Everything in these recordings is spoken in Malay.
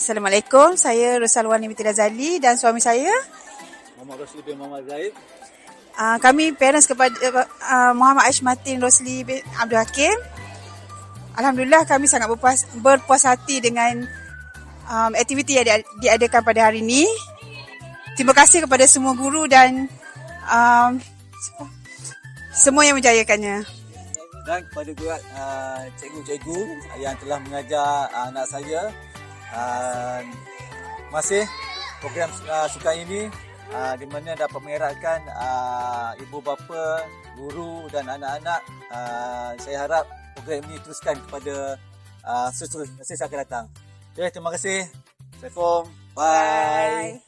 Assalamualaikum, saya Rosalwani binti Razali dan suami saya. Muhammad Rosli bin Muhammad Zaid. Kami parents kepada Muhammad Aish Martin Rosli bin Abdul Hakim. Alhamdulillah kami sangat berpuas hati dengan aktiviti yang diadakan pada hari ini. Terima kasih kepada semua guru dan semua yang menjayakannya. Dan kepada juga cikgu-cikgu yang telah mengajar anak saya. Masih program sukan ini di mana dapat mengeratkan ibu bapa, guru dan anak-anak. Saya harap program ini teruskan kepada seterusnya akan datang. Okay, terima kasih. Assalamualaikum. Bye.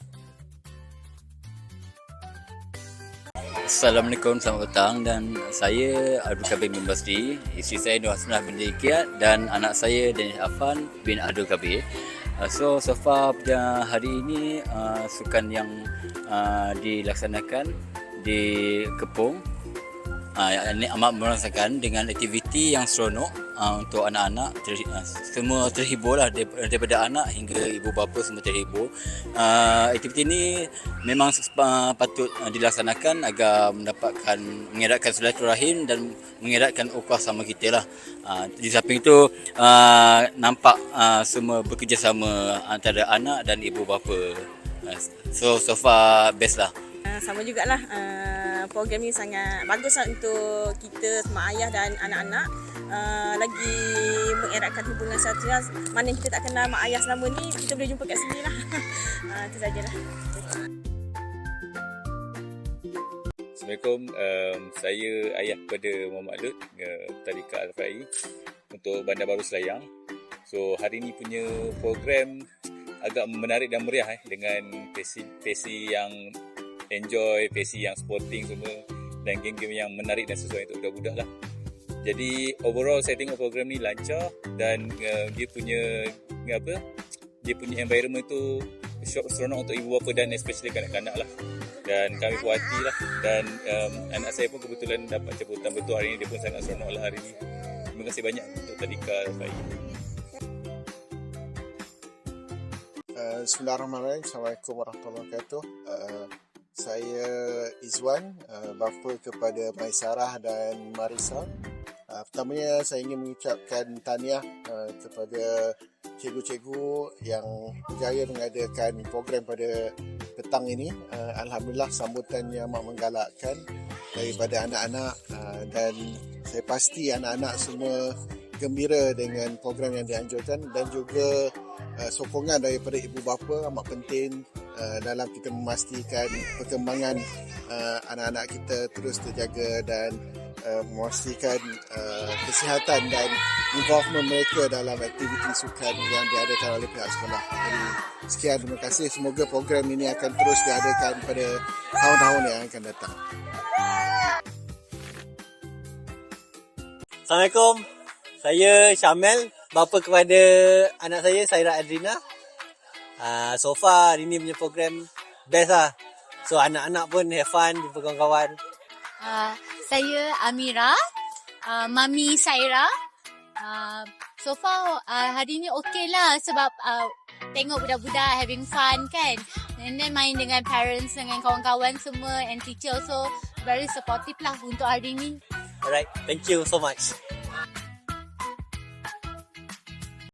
Assalamualaikum, selamat petang, dan saya Abdul Kabir bin Basri, isteri saya Nur Hasnah binti Ikyat dan anak saya Danish Afan bin Abdul Kabir. So far pada hari ini sukan yang dilaksanakan di Kepung ini amat merasakan dengan aktiviti yang seronok untuk anak-anak. Semua terhibur lah, daripada anak hingga ibu bapa semua terhibur. Aktiviti ini memang patut dilaksanakan agar mengeratkan silaturahim dan mengeratkan ukhuwah sama kita lah. Di samping itu nampak semua bekerjasama antara anak dan ibu bapa. So far best lah. Sama jugalah, program ni sangat bagus lah untuk kita semua ayah dan anak-anak. Lagi mengeratkan hubungan sahaja. Mana kita tak kenal mak ayah selama ni, kita boleh jumpa kat sini lah. Itu sajalah. Assalamualaikum, saya ayah kepada Muhammad Lut, Tarikat Al-Fai untuk Bandar Baru Selayang. So hari ni punya program agak menarik dan meriah dengan pesi yang enjoy, pesi yang sporting semua dan game-game yang menarik dan sesuai untuk budak-budak lah. Jadi overall saya tengok program ni lancar dan dia punya environment tu seronok untuk ibu bapa dan especially kanak-kanak lah. Dan kami puas hati lah, dan anak saya pun kebetulan dapat jemputan betul hari ni, dia pun sangat seronok lah hari ni. Terima kasih banyak untuk Tadika Al-Fai. Bismillahirrahmanirrahim. Assalamualaikum warahmatullahi wabarakatuh. Saya Izwan, bapa kepada Maisarah dan Marisa. Pertamanya saya ingin mengucapkan tahniah kepada cikgu-cikgu yang berjaya mengadakan program pada petang ini. Alhamdulillah sambutannya amat menggalakkan daripada anak-anak, dan saya pasti anak-anak semua gembira dengan program yang dianjurkan, dan juga sokongan daripada ibu bapa amat penting dalam kita memastikan perkembangan anak-anak kita terus terjaga dan memastikan kesihatan dan involvement mereka dalam aktiviti sukan yang diadakan oleh pihak sekolah. Jadi sekian, terima kasih. Semoga program ini akan terus diadakan pada tahun-tahun yang akan datang. Assalamualaikum. Saya Syamel, bapa kepada anak saya Saira Adrina. So far hari ni punya program best lah. So anak-anak pun have fun jumpa kawan-kawan. Saya Amira, Mami Saira. So far hari ni okey lah sebab tengok budak-budak having fun kan. And then main dengan parents, dengan kawan-kawan semua, and teacher also very supportive lah untuk hari ni. Alright, thank you so much.